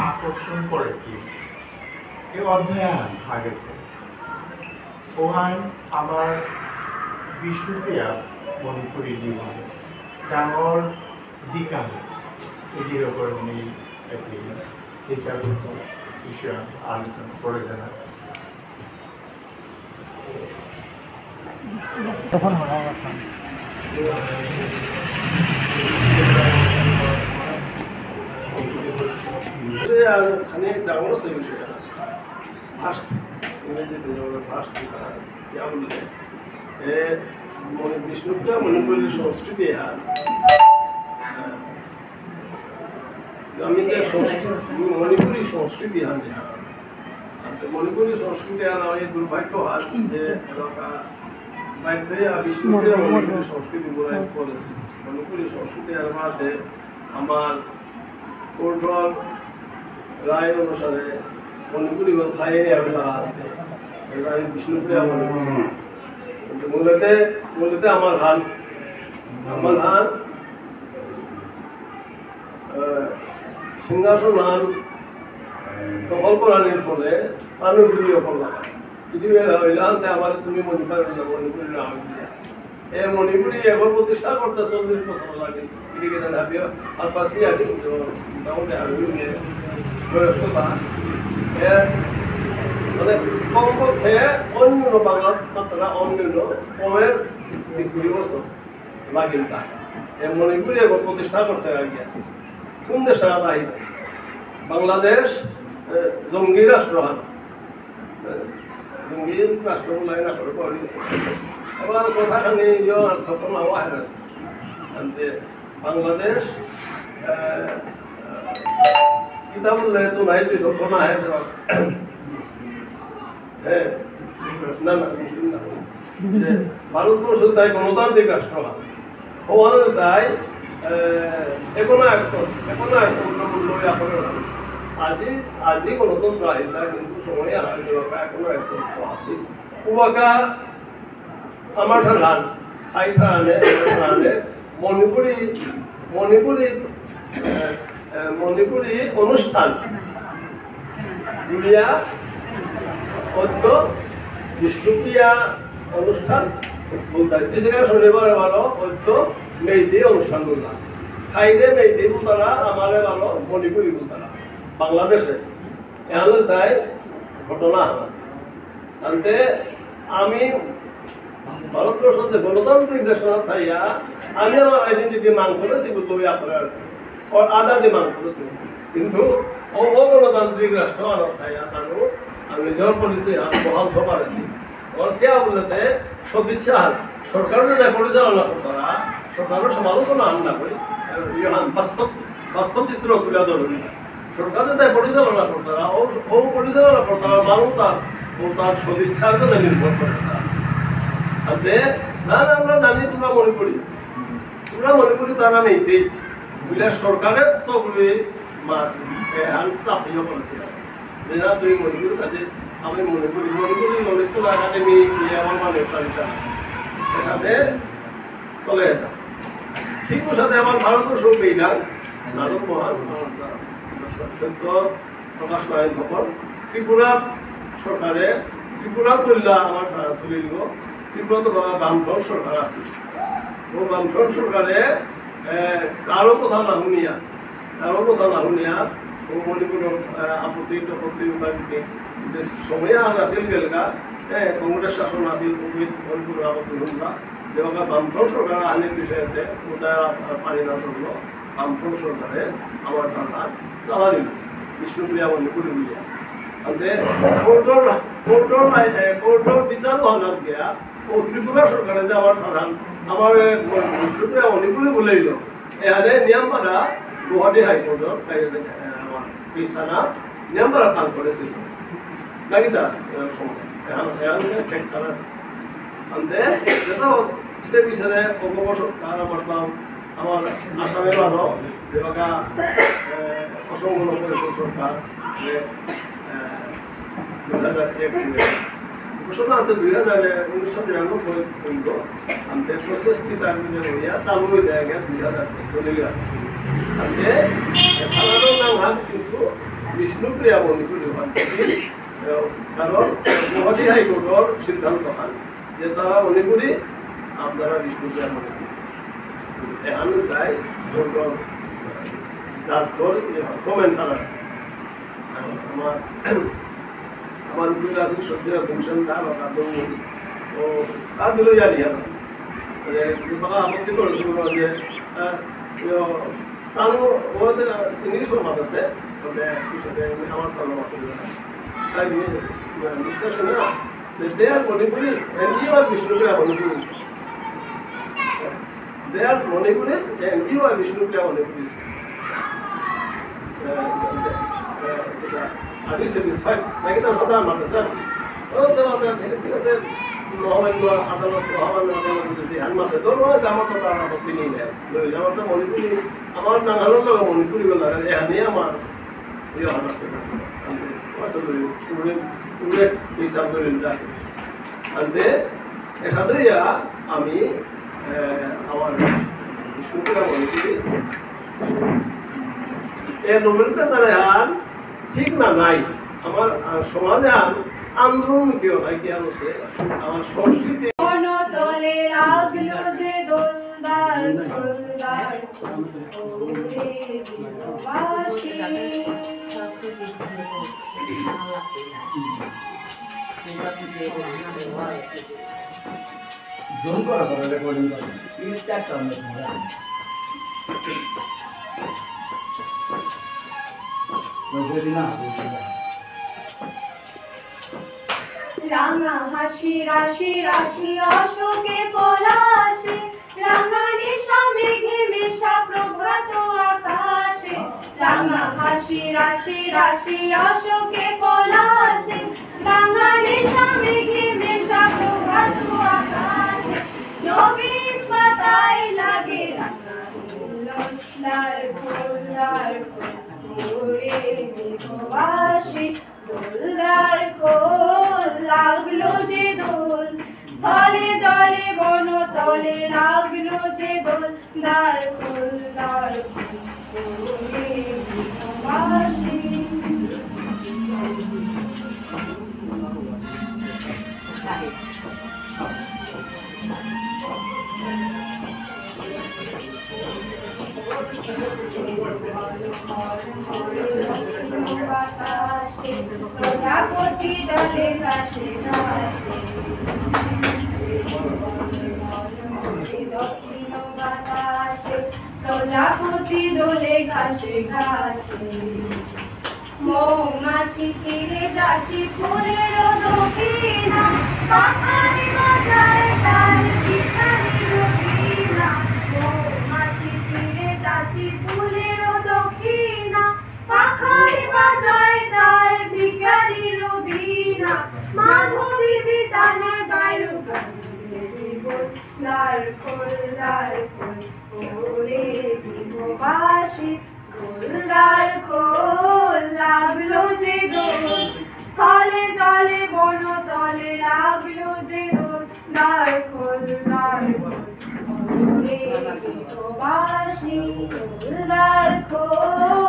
আকর্ষণ করেছি এই অধ্যয়ন আগেছে ওহান আমার বিষ্ণুপ্রিয়া মণিপুরী জীবন ডাঙর দিকান এটির ওপর উনি একটি বিচারগত বিষয় আলোচনা করে দেন তখন হয় অবস্থান खाने डांगरों से विषय फास्ट इंग्रजी दिनों फास्ट क्या बोलते हैं विष्णुप्रिया मणिपुरी संस्कृति है मणिपुरी संस्कृति है मणिपुरी संस्कृति है ये दुर्भाग्य हाल विष्णुप्रिया मणिपुरी संस्कृति बोला मणिपुरी संस्कृति है हमार कोर्टर राय अनुसारे मणिपुरी खाई राय विष्णुप्रिया मणिपुरी मूलते आमार हाल सिंहासन हाल दखल करार फले तानुपुरी तुम्हें मणिपुरी नाम ए मणिपुरी एबार प्रतिष्ठा करते 40 बছর লাগে এদিকে ভাবিও আর পাশে আছে মোটামুটি বয়স্কতা মানে কমপক্ষে অন্য বাংলা মাত্রা অন্য কমের 20 বছর লাগিন তা এ মণিপুরি এবার প্রতিষ্ঠা করতে গিয়ে কোন দেশে আদায় বাংলাদেশ জঙ্গি রাষ্ট্র হয় জঙ্গি রাষ্ট্র বলে না করে পারি এবার কথাখানি অর্থ নাও হয় বাংলাদেশ কিতাব বললে তো নাই তুই সব না হয় না না মুসলিম না ভারতবর্ষ তাই গণতান্ত্রিক রাষ্ট্র হওয়ার তাই এখন আজি গণতন্ত্র আহিলা কিন্তু সময় এখনো একতন্ত্র আছে উবাকা আমার ধান খাই ঠানে মণিপুরি অনুষ্ঠান জুড়িয়া অন্য বিষ্ণুপ্রিয়া অনুষ্ঠান বলতে সেখানে শনিবার ভালো অন্য মেয়েদি অনুষ্ঠান বললাম খাইলে মেয়েদি বলতারা আমারে ভালো মণিপুরি বলতারা বাংলাদেশে এহলে তাই ঘটনা আনতে আমি ভারতবর্ষ যে গণতান্ত্রিক দেশ থাইয়া আমি আমার আইডেন্টিটি মান করেছি বলবো আপনার আদাদি মান করেছি কিন্তু অগণতান্ত্রিক রাষ্ট্র আনত থাইয়া তারও আমি নিজের পরিচয় বহাল পারেছি কে বলতে সদিচ্ছা সরকার যদি পরিচালনা করতারা সরকারের সমালোচনা আন না করি বাস্তব চিত্র তুলে ধরুন সরকার যদি পরিচালনা করতারা ও পরিচালনা করতারা মানুষ তার সদিচ্ছার জন্য নির্ভর করে আমরা জানি তোমরা মণিপুরি তারা নেই বুঝলে সরকারের তো চাপিয়ে করেছিল যে না তুই মণিপুরি কাজে আমি মণিপুরি ললিতপুর একাডেমি আমার মানে সাথে চলে যেতাম ঠিক ওর সাথে আমার ভারতবর্ষ পেইলাম নাটক মহান সত্য প্রকাশ করেন তখন ত্রিপুরা সরকারে ত্রিপুরা তুললা আমার তুলে দিব ত্রিপুরা তো বামফ্রন্ট সরকার আছে ও বামফ্রন্ট সরকারে কারো কথা না শুনিয়া ও মণিপুর আপত্তি সময় আছিল গেলগা কংগ্রেস শাসন আছিল মণিপুর আপত্তি শুনলা যেভাবে বামফ্রন্ট সরকার আইনের বিষয়তে ওটা পানি না ধরলো বামফ্রন্ট সরকারে আমার টাকা চালা দিল বিষ্ণুপ্রিয়া মণিপুরি মিলিয়া কোর্টর বিচার হওয়ার গিয়া ও ত্রিপুরা সরকারে যে আমার বিষ্ণুপ্রিয়া মণিপুরি বলেইল এখানে নিয়মপাড়া গুয়াহাটি হাইকোর্টর আমার বিছানা নিয়মপাড়া কাম করেছিল নাকি তার সময় সে বিচারে সরকার আমার আসামের মানুষ যেভাবে অসংগঠন পরিষদ সরকার 1993 পর্যন্ত আমাদের প্রসেসটি টার্মিনেট হইয়া চালু হয়ে যায় 2000 চলে গেল। আমাদের ভালো নাম কিন্তু বিষ্ণুপ্রিয়া মণিপুরি হয় কারণ গুয়াহাটি হাইকোর্টর সিদ্ধান্ত হয় যে তারা মণিপুরি আপনারা বিষ্ণুপ্রিয়া মণিপুরি এখানে তাই কোর্টর জাজর কমেন্ট করা আমার আমার উপরে আছে সত্যি কমিশন দাম ও কাজ হলো জানি আপত্তি করেছিল যে তারও ওদের ইংলিশ মাত আছে তবে আমার ধর্ম মাত তাই ডিসকাশন না they are Manipuris and you are Vishnupriya Manipuris. They are Manipuris and you are Vishnupriya Manipuris. Are you satisfied? Like that, what I'm sir. Oh, there was a thing. মহামান্য আদালত মহামান্য আদালত যদি হানমাসে ধরো আমার কথা আমার আপত্তি নেই আমার তো মণিপুরি আমার নাগালের লোক মণিপুরি বলা এখানে আমার ইয়ে আছে হিসাব ধরে আনতে এখানে আমি আমার বিষ্ণুপুরা মণিপুরি এই নোবেলটা যারা হান ঠিক না নাই আমার সমাজে আন্দোলন কেউ হয় কি আছে আমার সংস্কৃতি তলে লাগলো যে দোলদার দোলদার ওরে দিলবাসী জোন করা করে রেকর্ডিং করে তিনটা কামে ধরা বুঝলি না রাঙা হাসি রাশি রাশি অশোকে পলাশে রাঙা নিশা মেঘে মেশা প্রভাত আকাশে রাঙা হাসি রাশি রাশি অশোকে পলাশে রাঙা নিশা মেঘে মেশা প্রভাত আকাশে নবীন পাতায় লাগে রাঙা ফুলদার ওরে দিলবাসী দোলদার খোল লাগলো যে দোল স্থলে জলে বন তলে লাগলো যে দোল দার খোল দার প্রজাপতি দলে ঘাসে ঘাসে দক্ষিণ বাতাসে প্রজাপতি দোলে ঘাসে ঘাসে মৌমাছি ফিরে যাচ্ছি ফুলের দক্ষিণা পাখারি বাজায় তার ভিখারির বীণা মৌমাছি ফিরে যাচ্ছি ফুলের দক্ষিণা পাখারি বাজায় তার ভিখারির বীণা মাধবী বিতানে বায়ু দার খোল ওরে দিলবাসী দোলদার খোল লাগলো যে দোল স্থলে জলে বন তলে লাগলো যে দোল দার খোল ওরে দিলবাসী দোলদার খোল